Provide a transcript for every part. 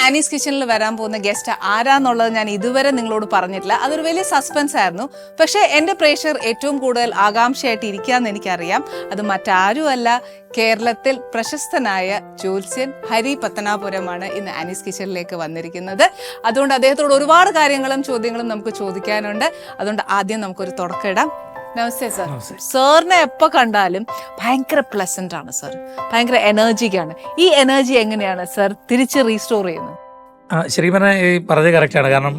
Annie's കിച്ചണിൽ വരാൻ പോകുന്ന ഗസ്റ്റ് ആരാന്നുള്ളത് ഞാൻ ഇതുവരെ നിങ്ങളോട് പറഞ്ഞിട്ടില്ല. അതൊരു വലിയ സസ്പെൻസ് ആയിരുന്നു. പക്ഷേ എൻ്റെ പ്രേക്ഷകർ ഏറ്റവും കൂടുതൽ ആകാംക്ഷയായിട്ട് ഇരിക്കാന്ന് എനിക്കറിയാം. അത് മറ്റാരുമല്ല, കേരളത്തിൽ പ്രശസ്തനായ ജ്യോത്സ്യൻ ഹരി പത്തനാപുരമാണ് ഇന്ന് ആനീസ് കിച്ചണിലേക്ക് വന്നിരിക്കുന്നത്. അതുകൊണ്ട് അദ്ദേഹത്തോട് ഒരുപാട് കാര്യങ്ങളും ചോദ്യങ്ങളും നമുക്ക് ചോദിക്കാനുണ്ട്. അതുകൊണ്ട് ആദ്യം നമുക്കൊരു തുടക്കമിടാം. നമസ്തേ സർ. സാറിനെ എപ്പോൾ കണ്ടാലും ഭയങ്കര പ്ലസന്റ് ആണ് സർ, ഭയങ്കര എനർജിക്കാണ്. ഈ എനർജി എങ്ങനെയാണ് സർ തിരിച്ച് റീസ്റ്റോർ ചെയ്യുന്നത്? ശരി പറഞ്ഞാൽ ഈ പറഞ്ഞത് കറക്റ്റാണ്. കാരണം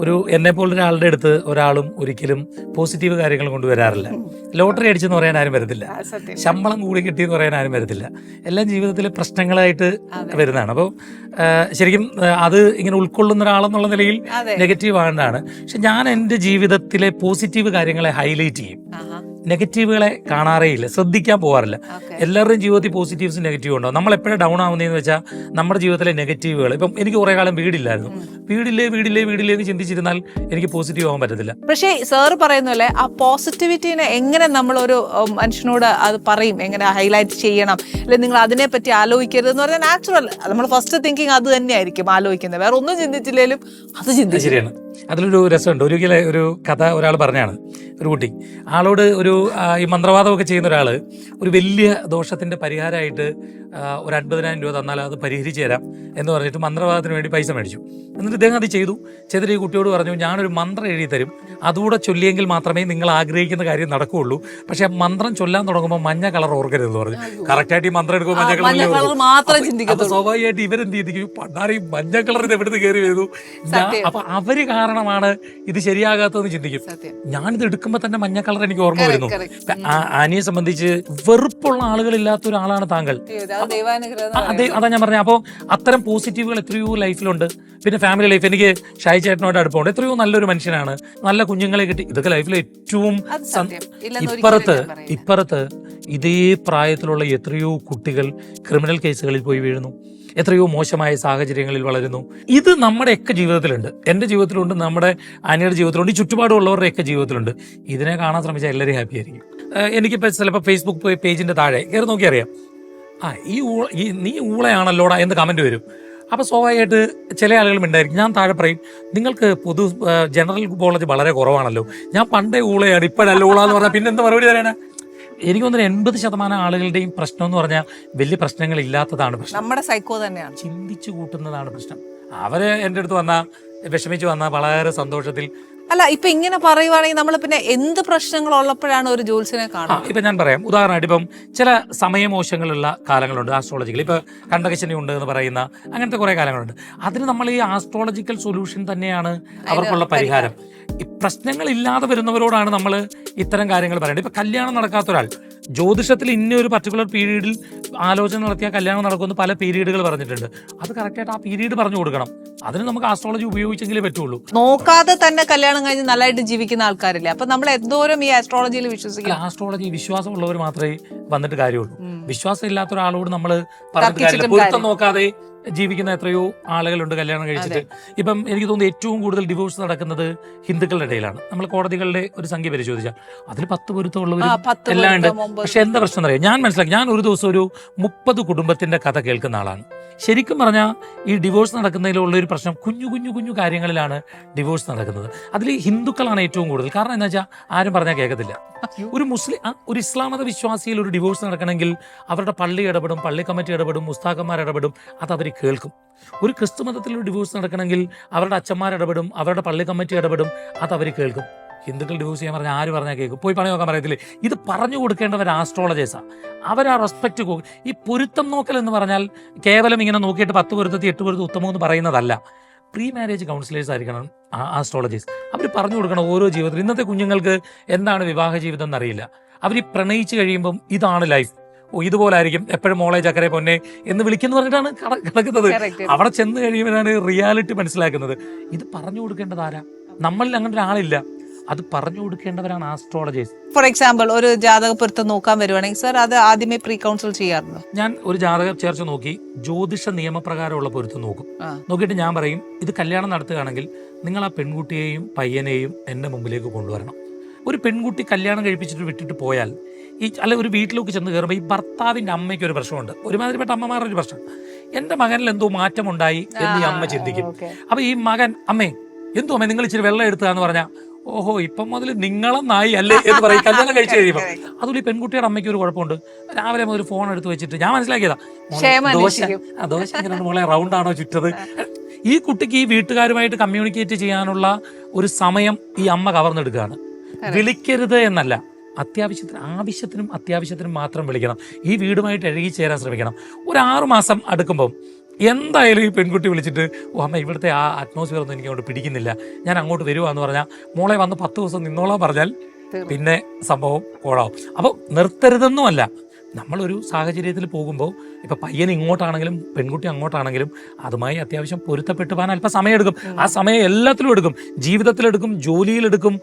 ഒരു എന്നെ പോലൊരാളുടെ അടുത്ത് ഒരാളും ഒരിക്കലും പോസിറ്റീവ് കാര്യങ്ങൾ കൊണ്ടുവരാറില്ല. ലോട്ടറി അടിച്ചെന്ന് പറയാൻ ആരും വരത്തില്ല, ശമ്പളം കൂടി കിട്ടിയെന്ന് പറയാൻ ആരും വരത്തില്ല. എല്ലാം ജീവിതത്തിലെ പ്രശ്നങ്ങളായിട്ട് വരുന്നതാണ്. അപ്പോൾ ശരിക്കും അത് ഇങ്ങനെ ഉൾക്കൊള്ളുന്ന ഒരാളെന്നുള്ള നിലയിൽ നെഗറ്റീവ് ആണെന്നാണ്. പക്ഷെ ഞാൻ എൻ്റെ ജീവിതത്തിലെ പോസിറ്റീവ് കാര്യങ്ങളെ ഹൈലൈറ്റ് ചെയ്യും. നെഗറ്റീവുകളെ കാണാറേയില്ല, ശ്രദ്ധിക്കാൻ പോകാറില്ല. എല്ലാവരുടെയും ജീവിതത്തിൽ പോസിറ്റീവ്സും നെഗറ്റീവും ഉണ്ടാവും. നമ്മൾ എപ്പോഴും ഡൗൺ ആവുന്നതെന്ന് വെച്ചാൽ നമ്മുടെ ജീവിതത്തിലെ നെഗറ്റീവുകൾ. ഇപ്പം എനിക്ക് കുറെ കാലം വീടില്ലായിരുന്നു, വീടില്ലേ എന്ന് ചിന്തിച്ചിരുന്നാൽ എനിക്ക് പോസിറ്റീവ് ആവാൻ പറ്റത്തില്ല. പക്ഷേ സാറ് പറയുന്ന പോലെ ആ പോസിറ്റിവിറ്റിനെ എങ്ങനെ നമ്മളൊരു മനുഷ്യനോട് അത് പറയും, എങ്ങനെ ഹൈലൈറ്റ് ചെയ്യണം, അല്ലെങ്കിൽ നിങ്ങൾ അതിനെ പറ്റി ആലോചിക്കരുത് എന്ന് പറഞ്ഞാൽ നാച്ചുറൽ, നമ്മൾ ഫസ്റ്റ് തിങ്കിങ് അത് തന്നെയായിരിക്കും ആലോചിക്കുന്നത്. വേറെ ഒന്നും ചിന്തിച്ചില്ലേലും അത് ചിന്തിച്ചു. ശരിയാണ്. അതിലൊരു രസമുണ്ട്. ഒരു കഥ ഒരാൾ പറഞ്ഞാണ്. ഒരു കുട്ടി ആളോട് ഈ മന്ത്രവാദമൊക്കെ ചെയ്യുന്ന ഒരാൾ ഒരു വലിയ ദോഷത്തിന്റെ പരിഹാരമായിട്ട് ഒരു 50,000 രൂപ തന്നാൽ അത് പരിഹരിച്ചു തരാം എന്ന് പറഞ്ഞിട്ട് മന്ത്രവാദത്തിന് വേണ്ടി പൈസ മേടിച്ചു. എന്നിട്ട് ഇദ്ദേഹം അത് ചെയ്തിട്ട് ഈ കുട്ടിയോട് പറഞ്ഞു, ഞാനൊരു മന്ത്രം എഴുതി തരും, അതുകൂടെ ചൊല്ലിയെങ്കിൽ മാത്രമേ നിങ്ങൾ ആഗ്രഹിക്കുന്ന കാര്യം നടക്കുകയുള്ളൂ. പക്ഷെ മന്ത്രം ചൊല്ലാൻ തുടങ്ങുമ്പോൾ മഞ്ഞ കളർ ഓർക്കരുതെന്ന് പറഞ്ഞു. കറക്റ്റായിട്ട് ഈ മന്ത്രം എടുക്കുമ്പോൾ മഞ്ഞ കളർ മാത്രം ചിന്തിക്കും. സ്വാഭാവികമായിട്ട് ഇവരെന്ത് ചിന്തിക്കും, പണ്ടാറി മഞ്ഞ കളറിന് എവിടുന്ന് കയറി വരുന്നു. അപ്പൊ അവര് കാരണമാണ് ഇത് ശരിയാകാത്തതെന്ന് ചിന്തിക്കും. ഞാനിത് എടുക്കുമ്പോൾ തന്നെ മഞ്ഞ കളർ എനിക്ക് ഓർമ്മ വരുന്നു. ആനിയെ സംബന്ധിച്ച് വെറുപ്പുള്ള ആളുകളില്ലാത്ത ഒരാളാണ് താങ്കൾ. അതാ ഞാൻ പറഞ്ഞത്. അപ്പോൾ അത്തരം പോസിറ്റീവുകൾ എത്രയോ ലൈഫിലുണ്ട്. പിന്നെ ഫാമിലി ലൈഫ്, എനിക്ക് ഷായി ചേട്ടനോട് അടുപ്പമുണ്ട്. എത്രയോ നല്ലൊരു മനുഷ്യനാണ്, നല്ല കുഞ്ഞുങ്ങളെ കിട്ടി. ഇതൊക്കെ ലൈഫിലെ ഏറ്റവും ഇപ്പുറത്ത് ഇതേ പ്രായത്തിലുള്ള എത്രയോ കുട്ടികൾ ക്രിമിനൽ കേസുകളിൽ പോയി വീഴുന്നു, എത്രയോ മോശമായ സാഹചര്യങ്ങളിൽ വളരുന്നു. ഇത് നമ്മുടെയൊക്കെ ജീവിതത്തിലുണ്ട്, എൻ്റെ ജീവിതത്തിലുണ്ട്, നമ്മുടെ ആനിയുടെ ജീവിതത്തിലുണ്ട്, ഈ ചുറ്റുപാടുള്ളവരുടെയൊക്കെ ജീവിതത്തിലുണ്ട്. ഇതിനെ കാണാൻ ശ്രമിച്ചാൽ എല്ലാവരും ഹാപ്പി ആയിരിക്കും. എനിക്കിപ്പോൾ ചിലപ്പോൾ ഫേസ്ബുക്ക് പേജിൻ്റെ താഴെ കയറി നോക്കി അറിയാം, നീ ഊളയാണല്ലോടാ എന്ന് കമൻറ്റ് വരും. അപ്പോൾ സ്വാഭാവികമായിട്ട് ചില ആളുകളും ഉണ്ടായിരിക്കും. ഞാൻ താഴെ പറയും, നിങ്ങൾക്ക് ജനറൽ കോളേജ് വളരെ കുറവാണല്ലോ, ഞാൻ പണ്ടേ ഊളയാണ്, ഇപ്പോഴല്ല ഊള എന്ന് പറഞ്ഞാൽ പിന്നെ എന്താ മറുപടി തരാനാ? എനിക്ക് തോന്നുന്നു 80% ആളുകളുടെയും പ്രശ്നം എന്ന് പറഞ്ഞാൽ വലിയ പ്രശ്നങ്ങൾ ഇല്ലാത്തതാണ് പ്രശ്നം, നമ്മുടെ സൈക്കോ തന്നെയാണ്, ചിന്തിച്ചു കൂട്ടുന്നതാണ് പ്രശ്നം. അവര് എൻ്റെ അടുത്ത് വന്നാൽ വിഷമിച്ച് വന്നാൽ വളരെ സന്തോഷത്തിൽ അല്ല. ഇപ്പൊ ഇങ്ങനെ പറയുവാണെങ്കിൽ നമ്മൾ പിന്നെ എന്ത് പ്രശ്നങ്ങൾ ഉള്ളപ്പോഴാണ് ഒരു ജ്യോത്സ്യനെ കാണുന്നത്? ഇപ്പൊ ഞാൻ പറയാം, ഉദാഹരണമായിട്ട് ഇപ്പം ചില സമയമോശങ്ങളുള്ള കാലങ്ങളുണ്ട് ആസ്ട്രോളജിക്കൽ. ഇപ്പൊ കണ്ടകശനി ഉണ്ട് എന്ന് പറയുന്ന അങ്ങനത്തെ കുറെ കാലങ്ങളുണ്ട്. അതിന് നമ്മൾ ഈ ആസ്ട്രോളജിക്കൽ സൊല്യൂഷൻ തന്നെയാണ് അവർക്കുള്ള പരിഹാരം. ഈ പ്രശ്നങ്ങളില്ലാതെ വരുന്നവരോടാണ് നമ്മൾ ഇത്തരം കാര്യങ്ങൾ പറയേണ്ടത്. ഇപ്പൊ കല്യാണം നടക്കാത്ത ഒരാൾ ജ്യോതിഷത്തിൽ ഇന്നൊരു പർട്ടിക്കുലർ പീരീഡിൽ ആലോചന നടത്തിയാൽ കല്യാണം നടക്കുമെന്ന് പല പീരീഡുകൾ പറഞ്ഞിട്ടുണ്ട്. അത് കറക്റ്റായിട്ട് ആ പീരീഡ് പറഞ്ഞു കൊടുക്കണം. അതിന് നമുക്ക് ആസ്ട്രോളജി ഉപയോഗിച്ചെങ്കിലേ പറ്റുള്ളൂ. നോക്കാതെ തന്നെ കല്യാണം കഴിഞ്ഞ് നല്ലതായിട്ട് ജീവിക്കുന്ന ആൾക്കാരില്ലേ? അപ്പൊ നമ്മൾ എന്തോരം ഈ ആസ്ട്രോളജിയിൽ വിശ്വസിക്കില്ല. ആസ്ട്രോളജി വിശ്വാസമുള്ളവർ മാത്രമേ വന്നിട്ട് കാര്യമുള്ളൂ. വിശ്വാസം ഇല്ലാത്ത ഒരാളോട് നമ്മൾ പറഞ്ഞിട്ട് കാര്യമില്ല. പൊരുത്തം നോക്കാതെ ജീവിക്കുന്ന എത്രയോ ആളുകളുണ്ട് കല്യാണം കഴിച്ചിട്ട്. ഇപ്പം എനിക്ക് തോന്നുന്നു ഏറ്റവും കൂടുതൽ ഡിവോഴ്സ് നടക്കുന്നത് ഹിന്ദുക്കളുടെ ഇടയിലാണ്. നമ്മൾ കോടതികളുടെ ഒരു സംഖ്യ പരിശോധിച്ചാൽ അതിൽ 10 പൊരുത്തമുള്ളവർ എല്ലാം ഉണ്ട്. പക്ഷെ എന്താ പ്രശ്നം അറിയാം, ഞാൻ മനസ്സിലാക്കി, ഞാൻ ഒരു ദിവസം ഒരു 30 കുടുംബത്തിന്റെ കഥ കേൾക്കുന്ന ആളാണ്. ശരിക്കും പറഞ്ഞാൽ ഈ ഡിവോഴ്സ് നടക്കുന്നതിലുള്ള ഒരു പ്രശ്നം കുഞ്ഞു കാര്യങ്ങളിലാണ് ഡിവോഴ്സ് നടക്കുന്നത്. അതിൽ ഹിന്ദുക്കളാണ് ഏറ്റവും കൂടുതൽ. കാരണം എന്താ വെച്ചാൽ ആരും പറഞ്ഞാൽ കേൾക്കത്തില്ല. ഒരു ഇസ്ലാം മത വിശ്വാസിയിൽ ഒരു ഡിവോഴ്സ് നടക്കണമെങ്കിൽ അവരുടെ പള്ളി ഇടപെടും, പള്ളി കമ്മിറ്റി ഇടപെടും, ഉസ്താക്കന്മാർ ഇടപെടും, അത് അവർ കേൾക്കും. ഒരു ക്രിസ്തു മതത്തിൽ ഒരു ഡിവോഴ്സ് നടക്കണമെങ്കിൽ അവരുടെ അച്ഛന്മാർ ഇടപെടും, അവരുടെ പള്ളി കമ്മിറ്റി ഇടപെടും, അത് അവർ കേൾക്കും. ഹിന്ദുക്കൾ ഡിവോഴ്സ് ചെയ്യാൻ പറഞ്ഞാൽ ആര് പറഞ്ഞാൽ കേൾക്കും? പോയി പണി നോക്കാൻ പറയത്തില്ലേ? ഇത് പറഞ്ഞു കൊടുക്കേണ്ടവർ ആസ്ട്രോളജേഴ്സാണ്. അവരാ റെസ്പെക്ട് ഈ പൊരുത്തം നോക്കൽ എന്ന് പറഞ്ഞാൽ കേവലം ഇങ്ങനെ നോക്കിയിട്ട് 10 പൊരുത്തത്തിൽ 8 പൊരുത്തം ഉത്തമം എന്ന് പറയുന്നതല്ല. പ്രീ മാരേജ് കൗൺസിലേഴ്സ് ആയിരിക്കണം ആസ്ട്രോളജീസ്. അവർ പറഞ്ഞു കൊടുക്കണം ഓരോ ജീവിതത്തിൽ. ഇന്നത്തെ കുഞ്ഞുങ്ങൾക്ക് എന്താണ് വിവാഹ ജീവിതം എന്നറിയില്ല. അവർ പ്രണയിച്ച് കഴിയുമ്പം ഇതാണ് ലൈഫ്, ഇതുപോലെ ആയിരിക്കും, എപ്പോഴും മോളെ ചക്കരെ പൊന്നെ എന്ന് വിളിക്കുന്നു പറഞ്ഞിട്ടാണ് കിടക്കുന്നത്. അവിടെ ചെന്ന് കഴിയുമ്പോഴാണ് റിയാലിറ്റി മനസ്സിലാക്കുന്നത്. ഇത് പറഞ്ഞു കൊടുക്കേണ്ടത് ആരാ? നമ്മളിൽ അങ്ങനെ ഒരാളില്ല. അത് പറഞ്ഞു കൊടുക്കേണ്ടവരാണ് ആസ്ട്രോളജേഴ്സ്. ഫോർ എക്സാമ്പിൾ, ഒരു ജാതക പൊരുത്തം നോക്കാൻ വരുവാണെങ്കിൽ സാർ അത് ആദ്യമേ പ്രീ കൗൺസിൽ ചെയ്യാറുണ്ട്. ഞാൻ ഒരു ജാതക ചേർച്ച നോക്കി ജ്യോതിഷ നിയമപ്രകാരമുള്ള പൊരുത്തം നോക്കും. നോക്കിയിട്ട് ഞാൻ പറയും, ഇത് കല്യാണം നടത്തുകയാണെങ്കിൽ നിങ്ങൾ ആ പെൺകുട്ടിയെയും പയ്യനെയും എൻ്റെ മുമ്പിലേക്ക് കൊണ്ടുവരണം. ഒരു പെൺകുട്ടി കല്യാണം കഴിപ്പിച്ചിട്ട് വിട്ടിട്ട് പോയാൽ അല്ല ഒരു വീട്ടിലേക്ക് ചെന്ന് കയറുമ്പോൾ ഈ ഭർത്താവിൻ്റെ അമ്മയ്ക്ക് ഒരു പ്രശ്നമുണ്ട്, ഒരുമാതിരിപ്പെട്ട അമ്മമാരുടെ ഒരു പ്രശ്നം. എന്റെ മകനിൽ എന്തോ മാറ്റമുണ്ടായി എന്ന് ഈ അമ്മ ചിന്തിക്കും. അപ്പൊ ഈ മകൻ, അമ്മേ എന്തോ അമ്മേ നിങ്ങൾ ഇച്ചിരി വെള്ളം എടുത്താന്ന് പറഞ്ഞാൽ, ഓഹോ ഇപ്പം മുതൽ നിങ്ങളെന്നായി അല്ലേ എന്ന് പറയും കല്യാണം കഴിച്ച് കഴിയുമ്പോൾ. അതുപോലെ ഈ പെൺകുട്ടിയുടെ അമ്മയ്ക്ക് ഒരു കുഴപ്പമുണ്ട്. രാവിലെ മുതൽ ഫോൺ എടുത്ത് വെച്ചിട്ട് ഞാൻ മനസ്സിലാക്കിയതാ, ദോശ ഇങ്ങനെ മോളെ റൗണ്ട് ആണോ ചുറ്റത്. ഈ കുട്ടിക്ക് ഈ വീട്ടുകാരുമായിട്ട് കമ്മ്യൂണിക്കേറ്റ് ചെയ്യാനുള്ള ഒരു സമയം ഈ അമ്മ കവർന്നെടുക്കുകയാണ്. വിളിക്കരുത് എന്നല്ല, ആവശ്യത്തിനും അത്യാവശ്യത്തിനും മാത്രം വിളിക്കണം. ഈ വീടുമായിട്ട് ഇഴകി ചേരാൻ ശ്രമിക്കണം. ഒരു 6 മാസം അടുക്കുമ്പം എന്തായാലും ഈ പെൺകുട്ടി വിളിച്ചിട്ട്, ഓ അമ്മ ഇവിടുത്തെ ആ അറ്റ്മോസ്ഫിയർ ഒന്നും എനിക്ക് അങ്ങോട്ട് പിടിക്കുന്നില്ല, ഞാൻ അങ്ങോട്ട് വരുവാന്ന് പറഞ്ഞാൽ, മോളെ വന്ന് 10 ദിവസം നിന്നോളാൻ പറഞ്ഞാൽ പിന്നെ സംഭവം കോളാവും. അപ്പോൾ നിർത്തരുതെന്നുമല്ല, നമ്മളൊരു സാഹചര്യത്തിൽ പോകുമ്പോൾ ഇപ്പം പയ്യൻ ഇങ്ങോട്ടാണെങ്കിലും പെൺകുട്ടി അങ്ങോട്ടാണെങ്കിലും അതുമായി അത്യാവശ്യം പൊരുത്തപ്പെട്ട് പോകാൻ അല്പം സമയമെടുക്കും. ആ സമയം എല്ലാത്തിലും എടുക്കും, ജീവിതത്തിലെടുക്കും, ജോലിയിലെടുക്കും,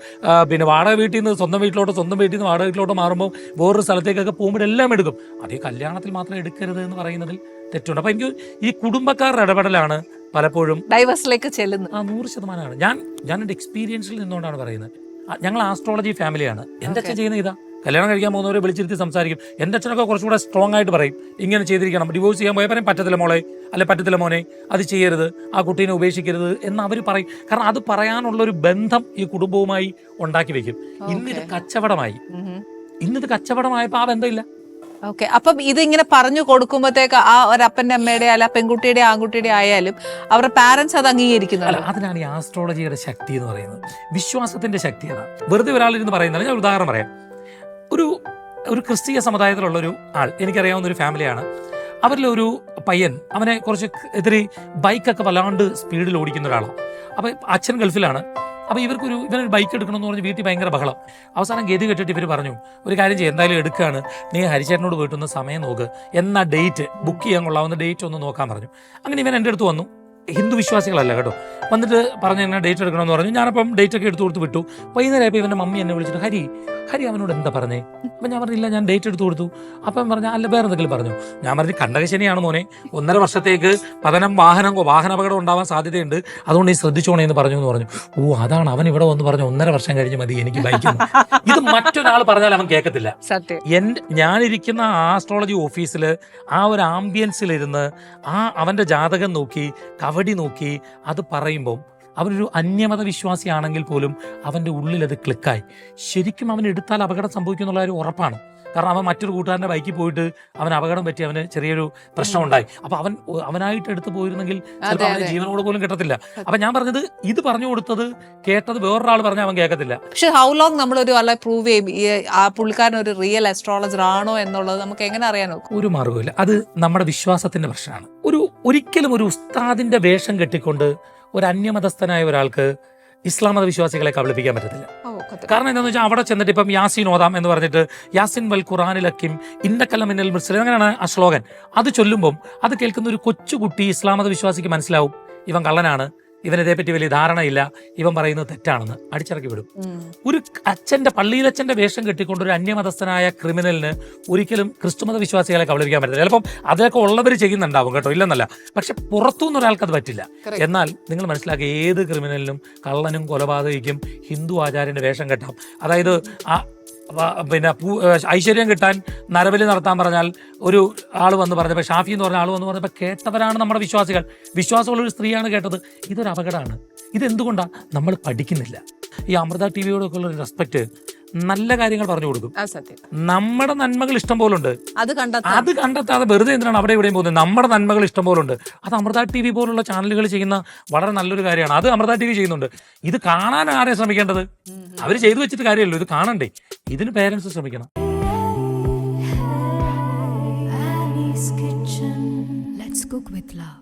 പിന്നെ വാടക വീട്ടിൽ നിന്ന് സ്വന്തം വീട്ടിലോട്ടോ, സ്വന്തം വീട്ടിൽ നിന്ന് വാടക വീട്ടിലോട്ടോ മാറുമ്പോൾ വേറൊരു സ്ഥലത്തേക്കൊക്കെ പോകുമ്പോൾ എല്ലാം എടുക്കും. അതേ കല്യാണത്തിൽ മാത്രം എടുക്കരുത് എന്ന് പറയുന്നതിൽ തെറ്റുണ്ട്. അപ്പം എനിക്ക് ഈ കുടുംബക്കാരുടെ ഇടപെടലാണ് പലപ്പോഴും ഡൈവേഴ്സിലേക്ക് ചെല്ലുന്നത്. 100%. ഞാൻ എൻ്റെ എക്സ്പീരിയൻസിൽ നിന്നുകൊണ്ടാണ് പറയുന്നത്. ഞങ്ങൾ ആസ്ട്രോളജി ഫാമിലിയാണ്. എൻ്റെ അച്ഛൻ ചെയ്യുന്ന ഇതാ, കല്യാണം കഴിക്കാൻ പോകുന്നവരെ വിളിച്ചിരുത്തി സംസാരിക്കും. എൻ്റെ അച്ഛനൊക്കെ കുറച്ചുകൂടെ സ്ട്രോങ് ആയിട്ട് പറയും, ഇങ്ങനെ ചെയ്തിരിക്കണം. ഡിവോഴ്സ് ചെയ്യാൻ പോയാൽ പറയും, പറ്റത്തില്ല മോളെ, അല്ലെ പറ്റത്തില്ല മോനെ, അത് ചെയ്യരുത്, ആ കുട്ടീനെ ഉപേക്ഷിക്കരുത് എന്ന് അവർ പറയും. കാരണം അത് പറയാനുള്ളൊരു ബന്ധം ഈ കുടുംബവുമായി ഉണ്ടാക്കി വെക്കും. ഇന്നിത് കച്ചവടമായപ്പോൾ ആ ബന്ധമില്ല. ഓക്കെ, അപ്പം ഇതിങ്ങനെ പറഞ്ഞു കൊടുക്കുമ്പോഴത്തേക്ക് ആ ഒരു അപ്പന്റെ അമ്മയുടെ അല്ല പെൺകുട്ടിയുടെ ആൺകുട്ടിയുടെ ആയാലും അവരുടെ പാരന്റ്സ് അത് അംഗീകരിക്കുന്നു. അതിനാണ് ഈ ആസ്ട്രോളജിയുടെ ശക്തി എന്ന് പറയുന്നത്, വിശ്വാസത്തിന്റെ ശക്തി. അതാണ് വെറുതെ ഒരാളിരുന്ന് പറയുന്നത്. ഞാൻ ഉദാഹരണം പറയാം. ഒരു ക്രിസ്തീയ സമുദായത്തിലുള്ളൊരു ആൾ, എനിക്കറിയാവുന്ന ഒരു ഫാമിലിയാണ്. അവരിലൊരു പയ്യൻ, അവനെ കുറച്ച് ഇത്തിരി ബൈക്കൊക്കെ വല്ലാണ്ട് സ്പീഡിൽ ഓടിക്കുന്ന ഒരാളാണ്. അപ്പോൾ അച്ഛൻ ഗൾഫിലാണ്. അപ്പോൾ ഇവനൊരു ബൈക്ക് എടുക്കണമെന്ന് പറഞ്ഞ് വീട്ടിൽ ഭയങ്കര ബഹളം. അവസാനം ഗതി കെട്ടിട്ട് ഇവർ പറഞ്ഞു, ഒരു കാര്യം ചെയ്യും, എന്തായാലും എടുക്കുകയാണ്, നീ ഹരിചേട്ടനോട് പോയിട്ടൊന്ന് സമയം നോക്ക്, എന്നാ ഡേറ്റ് ബുക്ക് ചെയ്യാൻ കൊള്ളാവുന്ന ഡേറ്റ് ഒന്ന് നോക്കാൻ പറഞ്ഞു. അങ്ങനെ ഇവൻ എൻ്റെ അടുത്ത് വന്നു. ഹിന്ദു വിശ്വാസികളല്ല കേട്ടോ. വന്നിട്ട് പറഞ്ഞു എന്നെ ഡേറ്റ് എടുക്കണമെന്ന് പറഞ്ഞു. ഞാനപ്പം ഡേറ്റ് ഒക്കെ എടുത്തു കൊടുത്ത് വിട്ടു. വൈകുന്നേരമായപ്പോൾ ഇവൻ്റെ മമ്മി എന്നെ വിളിച്ചിട്ട്, ഹരി അവനോട് എന്താ പറഞ്ഞേ? അപ്പം ഞാൻ പറഞ്ഞില്ല, ഞാൻ ഡേറ്റ് എടുത്തു കൊടുത്തു. അപ്പം പറഞ്ഞു, അല്ല വേറെ എന്തെങ്കിലും പറഞ്ഞു. ഞാൻ പറഞ്ഞു, കണ്ടകശനിയാണ് മോനെ, 1.5 വർഷത്തേക്ക് വാഹനാപകടം ഉണ്ടാവാൻ സാധ്യതയുണ്ട്, അതുകൊണ്ട് നീ ശ്രദ്ധിച്ചോണേ എന്ന് പറഞ്ഞു. ഓ അതാണ്. അവൻ ഇവിടെ വന്ന് പറഞ്ഞു 1.5 വർഷം കഴിഞ്ഞ് മതി എനിക്ക് ബൈക്ക്. ഇത് മറ്റൊരാൾ പറഞ്ഞാൽ അവൻ കേൾക്കത്തില്ല. ഞാനിരിക്കുന്ന ആസ്ട്രോളജി ഓഫീസിൽ ആ ഒരു ആംബിയൻസിലിരുന്ന് അവൻ്റെ ജാതകം നോക്കി കവടി നോക്കി അത് പറയുമ്പോൾ അവനൊരു അന്യമത വിശ്വാസിയാണെങ്കിൽ പോലും അവൻ്റെ ഉള്ളിൽ അത് ക്ലിക്കായി. ശരിക്കും അവൻ എടുത്താൽ അപകടം സംഭവിക്കും എന്നുള്ള ഒരു ഉറപ്പാണ്. കാരണം അവൻ മറ്റൊരു കൂട്ടുകാരൻ്റെ ബൈക്കിൽ പോയിട്ട് അവന് അപകടം പറ്റി, അവന് ചെറിയൊരു പ്രശ്നം ഉണ്ടായി. അപ്പൊ അവനായിട്ട് എടുത്ത് പോയിരുന്നെങ്കിൽ ചിലപ്പോൾ അവന് ജീവനോട് പോലും കിട്ടത്തില്ല. അപ്പൊ ഞാൻ പറഞ്ഞത്, ഇത് പറഞ്ഞു കൊടുത്തത് കേട്ടത് വേറൊരാൾ പറഞ്ഞാൽ അവൻ കേൾക്കത്തില്ല. പക്ഷെ ഹൗ ലോങ് നമ്മളൊരു ആളെ പ്രൂവ് ചെയ്യും ആ പുള്ളിക്കാരൻ ഒരു റിയൽ അസ്ട്രോളജർ ആണോ എന്നുള്ളത് നമുക്ക് എങ്ങനെ അറിയാൻ നോക്കും? ഒരു മാർഗ്ഗമില്ല. അത് നമ്മുടെ വിശ്വാസത്തിന്റെ പ്രശ്നമാണ്. ഒരിക്കലും ഒരു ഉസ്താദിന്റെ വേഷം കെട്ടിക്കൊണ്ട് ഒരു അന്യമതസ്ഥനായ ഒരാൾക്ക് ഇസ്ലാം മത വിശ്വാസികളെ കബളിപ്പിക്കാൻ പറ്റത്തില്ല. കാരണം എന്താണെന്ന് വെച്ചാൽ അവിടെ ചെന്നിട്ട് ഇപ്പം യാസീൻ ഓതാം എന്ന് പറഞ്ഞിട്ട് യാസിൻ വൽ ഖുറാനിലക്കും ഇന്നക്കല്ലമിന്നൽ മുർസലീൻ, അങ്ങനെയാണ് ആ ശ്ലോകൻ. അത് ചൊല്ലുമ്പം അത് കേൾക്കുന്ന ഒരു കൊച്ചുകുട്ടി ഇസ്ലാം മത വിശ്വാസിക്ക് മനസ്സിലാവും ഇവൻ കള്ളനാണ്, ഇവനിതേപ്പറ്റി വലിയ ധാരണയില്ല, ഇവൻ പറയുന്നത് തെറ്റാണെന്ന് അടിച്ചിറക്കി വിടും. ഒരു പള്ളിയിലച്ഛന്റെ വേഷം കെട്ടിക്കൊണ്ട് ഒരു അന്യമതസ്ഥനായ ക്രിമിനലിന് ഒരിക്കലും ക്രിസ്തുമത വിശ്വാസികളെ കബളിപ്പിക്കാൻ പറ്റില്ല. ചിലപ്പം അതൊക്കെ ഉള്ളവർ ചെയ്യുന്നുണ്ടാവും കേട്ടോ, ഇല്ലെന്നല്ല. പക്ഷെ പുറത്തുനിന്ന് ഒരാൾക്ക് അത് പറ്റില്ല. എന്നാൽ നിങ്ങൾ മനസ്സിലാക്കുക, ഏത് ക്രിമിനലിനും കള്ളനും കൊലപാതകയ്ക്കും ഹിന്ദു ആചാര്യന്റെ വേഷം കെട്ടാം. അതായത് പിന്നെ ഐശ്വര്യം കിട്ടാൻ നരബലി നടത്താൻ പറഞ്ഞാൽ ഒരു ആൾ വന്ന് പറഞ്ഞപ്പോൾ, ഷാഫി എന്ന് പറഞ്ഞ ആൾ വന്ന് പറഞ്ഞപ്പോൾ കേട്ടവരാണ് നമ്മുടെ വിശ്വാസികൾ. വിശ്വാസമുള്ളൊരു സ്ത്രീയാണ് കേട്ടത്. ഇതൊരു അപകടമാണ്. ഇതെന്തുകൊണ്ടാണ് നമ്മൾ പഠിക്കുന്നില്ല? ഈ അമൃത ടിവിയോടൊക്കെ ഉള്ള റെസ്പെക്ട്, നല്ല കാര്യങ്ങൾ പറഞ്ഞു കൊടുക്കും. നമ്മുടെ നന്മകൾ ഇഷ്ടം പോലുണ്ട്. അത് കണ്ടെത്താതെ വെറുതെ എന്തിനാണ് അവിടെ എവിടെയും പോകുന്നത്? നമ്മുടെ നന്മകൾ ഇഷ്ടം പോലുണ്ട്. അത് അമൃത ടിവി പോലുള്ള ചാനലുകൾ ചെയ്യുന്ന വളരെ നല്ലൊരു കാര്യമാണ്. അത് അമൃത ടിവി ചെയ്യുന്നുണ്ട്. ഇത് കാണാൻ ആരെ ശ്രമിക്കേണ്ടത്? അവർ ചെയ്തു വെച്ചിട്ട് കാര്യമല്ലോ, ഇത് കാണണ്ടേ? ഇതിന് പേരൻസ് ശ്രമിക്കണം. Let's cook with love.